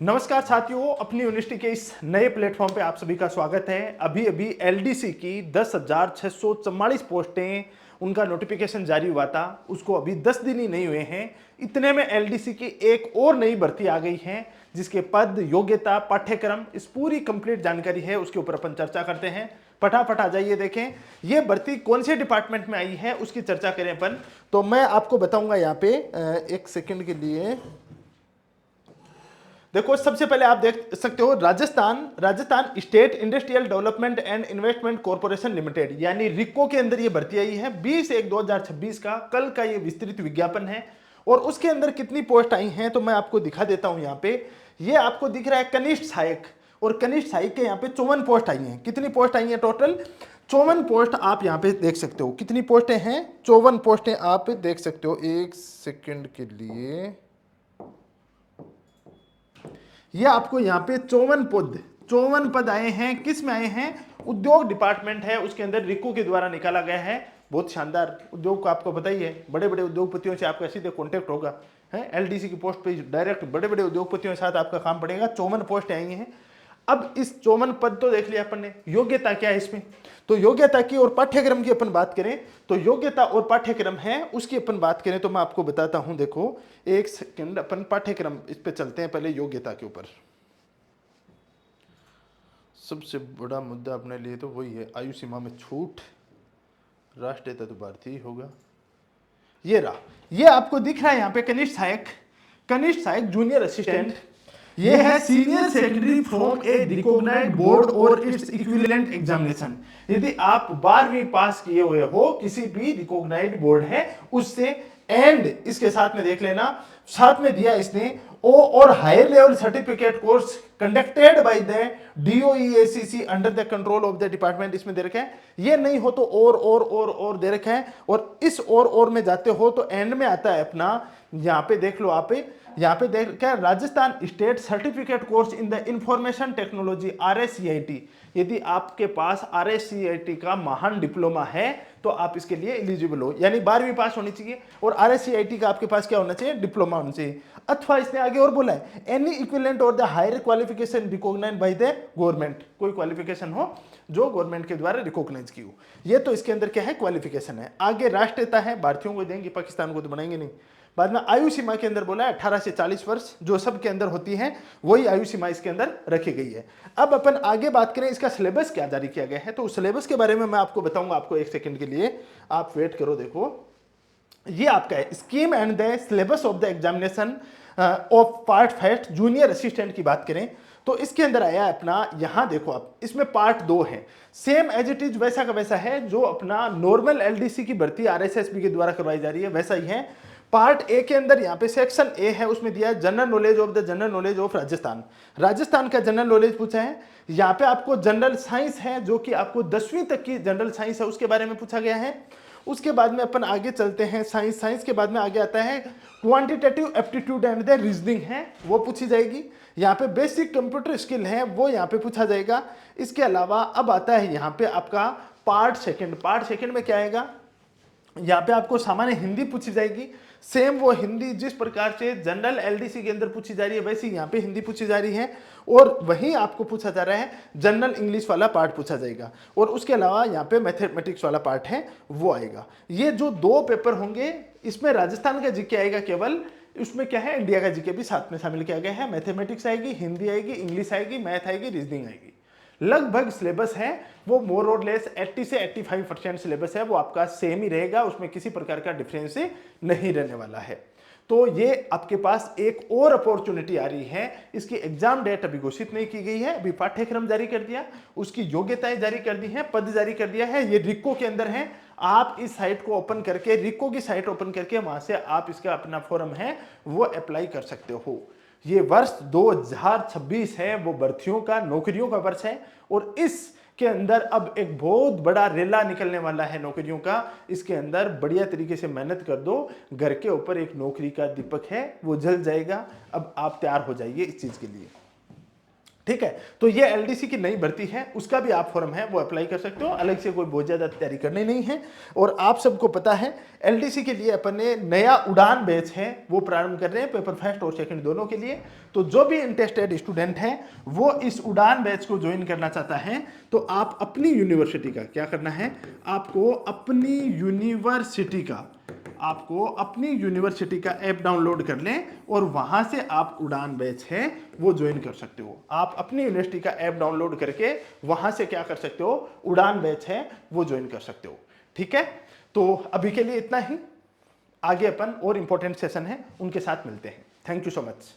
नमस्कार साथियों, अपनी यूनिवर्सिटी के इस नए प्लेटफॉर्म पे आप सभी का स्वागत है। अभी अभी एलडीसी की 10,644 पोस्टें उनका नोटिफिकेशन जारी हुआ था, उसको अभी 10 दिन ही नहीं हुए हैं। इतने में एलडीसी की एक और नई भर्ती आ गई है, जिसके पद, योग्यता, पाठ्यक्रम, इस पूरी कंप्लीट जानकारी है, उसके ऊपर अपन चर्चा करते हैं। फटाफट आ जाइए, देखें ये भर्ती कौन से डिपार्टमेंट में आई है, उसकी चर्चा करें अपन। तो मैं आपको बताऊंगा यहाँ पे एक सेकंड के लिए। देखो, सबसे पहले आप देख सकते हो Rajasthan Rajasthan state industrial development and investment corporation limited यानी रिको के अंदर ये भर्ती आई है 20/1/2026 का। कल का ये विस्तृत विज्ञापन है। और उसके अंदर कितनी पोस्ट आई हैं तो मैं आपको दिखा देता हूं। यहाँ पे ये आपको दिख रहा है कनिष्ठ सहायक, और कनिष्ठ सहायक के यहाँ पे 54 पोस्ट आई हैं। कितनी पोस्ट आई हैं टोटल? 54 पोस्ट आप यहाँ पे देख सकते हो। कितनी पोस्टें हैं? 54 पोस्टें आप देख सकते हो। एक सेकंड के लिए, ये आपको यहाँ पे 54 पद आए हैं। किस में आए हैं? उद्योग डिपार्टमेंट है, उसके अंदर रिको के द्वारा निकाला गया है। बहुत शानदार उद्योग का आपको पता ही है, बड़े बड़े उद्योगपतियों से आपका सीधे कॉन्टेक्ट होगा है। एलडीसी की पोस्ट पे डायरेक्ट बड़े बड़े उद्योगपतियों के साथ आपका काम पड़ेगा। 54 पोस्ट आई हैं। अब इस 54 पद तो देख लिया अपन ने, योग्यता क्या है इसमें? तो योग्यता की और पाठ्यक्रम की अपन बात करें तो योग्यता और पाठ्यक्रम है उसकी अपन बात करें तो मैं आपको बताता हूं। देखो एक सेकंड, अपन पाठ्यक्रम इस पे चलते हैं, पहले योग्यता के ऊपर। सबसे बड़ा मुद्दा अपने लिए तो वही है, आयु सीमा में छूट। राष्ट्रीयता तो भारतीय होगा। ये रहा, ये आपको दिख रहा है यहाँ पे कनिष्ठ सहायक जूनियर असिस्टेंट। ये है senior secondary from a recognised board और इट्स इक्विवेलेंट एग्जामिनेशन। यदि आप 12वीं पास किए हुए हो, किसी भी रिकॉग्नाइज्ड बोर्ड है उससे, एंड इसके साथ में देख लेना, साथ में दिया इसने ओ और higher level certificate course conducted by the DOEACC under the control of the department, इसमें दे रखा है। ये नहीं हो तो और दे रखा है। और इस और में जाते हो तो एंड में आता है अपना, यहाँ पे देख लो आप, यहाँ पे देख क्या, Rajasthan state certificate course in the information technology RSCIT। यदि आपके पास RSCIT का महान डिप्लोमा है तो आप इसके लिए एलिजिबल हो, यानी 12वीं पास होनी चाहिए और RSCIT का आपके पास क्या होना चाहिए? डिप्लोमा होना चाहिए। अथवा इसने आगे और बोला है एनी इक्विवेलेंट और the higher qualification recognised by the government, कोई क्वालिफिकेशन हो जो गवर्नमेंट के द्वारा रिकॉग्नाइज की हो। ये तो इसके अंदर क्या है? क्वालिफिकेशन है। आगे राष्ट्रीयता है, भारतीयों को देंगे, पाकिस्तान को तो बनाएंगे नहीं। बाद में आयु सीमा के अंदर बोला है 18 से 40 वर्ष, जो सबके अंदर होती है वही आयु सीमा इसके अंदर रखी गई है। अब अपन आगे बात करें इसका सिलेबस क्या जारी किया गया है, तो उस सिलेबस के बारे में मैं आपको बताऊंगा। आपको एक सेकंड के लिए आप वेट करो। देखो ये आपका है scheme and the syllabus of the examination of part first junior assistant की बात करें तो इसके अंदर आया अपना, यहां देखो आप, इसमें पार्ट 2 है। सेम एज इट इज वैसा का वैसा है जो अपना नॉर्मल एलडीसी की भर्ती RSSB के द्वारा करवाई जा रही है, वैसा ही है। पार्ट ए के अंदर यहाँ पे सेक्शन ए है, उसमें दिया है general knowledge of the general knowledge of Rajasthan का जनरल नॉलेज पूछा है। यहाँ पे आपको जनरल साइंस है, जो कि आपको 10वीं तक की जनरल साइंस है, उसके बारे में पूछा गया है। उसके बाद में अपन आगे चलते हैं, साइंस के बाद में आगे आता है quantitative aptitude and the reasoning है, वो पूछी जाएगी। यहाँ पे बेसिक कंप्यूटर स्किल है, वो यहाँ पे पूछा जाएगा। इसके अलावा अब आता है यहाँ पे आपका पार्ट सेकंड में क्या आएगा? यहाँ पे आपको सामान्य हिंदी पूछी जाएगी। सेम वो हिंदी जिस प्रकार से जनरल एलडीसी के अंदर पूछी जा रही है वैसी यहाँ पे हिंदी पूछी जा रही है, और वहीं आपको पूछा जा रहा है जनरल इंग्लिश वाला पार्ट पूछा जाएगा। और उसके अलावा यहाँ पे मैथमेटिक्स वाला पार्ट है वो आएगा। ये जो 2 पेपर होंगे, इसमें राजस्थान का जीके आएगा केवल, उसमें क्या है इंडिया का जीके भी साथ में शामिल किया गया है। मैथमेटिक्स आएगी, हिंदी आएगी, इंग्लिश आएगी, मैथ आएगी, रीजनिंग आएगी। लगभग सिलेबस है वो मोर और लेस 80 से 85% सिलेबस है, वो आपका सेम ही रहेगा, उसमें किसी प्रकार का डिफरेंस नहीं रहने वाला है। तो ये आपके पास एक और अपॉर्चुनिटी आ रही है। इसकी एग्जाम डेट अभी घोषित नहीं की गई है, अभी पाठ्यक्रम जारी कर दिया, उसकी योग्यताएं जारी कर दी है, पद जारी कर दिया है। ये रिको के अंदर है। आप इस साइट को ओपन करके, रिको की साइट ओपन करके वहां से आप इसका अपना फॉर्म है वो अप्लाई कर सकते हो। ये वर्ष 2026 है, वो भर्तियों का, नौकरियों का वर्ष है, और इसके अंदर अब एक बहुत बड़ा रेला निकलने वाला है नौकरियों का। इसके अंदर बढ़िया तरीके से मेहनत कर दो, घर के ऊपर एक नौकरी का दीपक है वो जल जाएगा। अब आप तैयार हो जाइए इस चीज के लिए। ठीक है। तो ये एलडीसी की नई भर्ती है, उसका भी आप फॉर्म है वो अप्लाई कर सकते हो, अलग से कोई बहुत ज़्यादा तैयारी करनी नहीं है। और आप सबको पता है एलडीसी के लिए अपन ने नया उड़ान बैच है वो प्रारंभ कर रहे हैं, पेपर फर्स्ट और सेकंड दोनों के लिए। तो जो भी इंटरेस्टेड स्टूडेंट है वो इस उड़ान बैच को ज्वाइन करना चाहता है तो आप अपनी यूनिवर्सिटी का क्या करना है, आपको अपनी यूनिवर्सिटी का ऐप डाउनलोड कर लें और वहां से आप उड़ान बैच है वो ज्वाइन कर सकते हो। आप अपनी यूनिवर्सिटी का ऐप डाउनलोड करके वहां से क्या कर सकते हो, उड़ान बैच है वो ज्वाइन कर सकते हो। ठीक है, तो अभी के लिए इतना ही, आगे अपन और इंपॉर्टेंट सेशन है उनके साथ मिलते हैं। Thank you so much.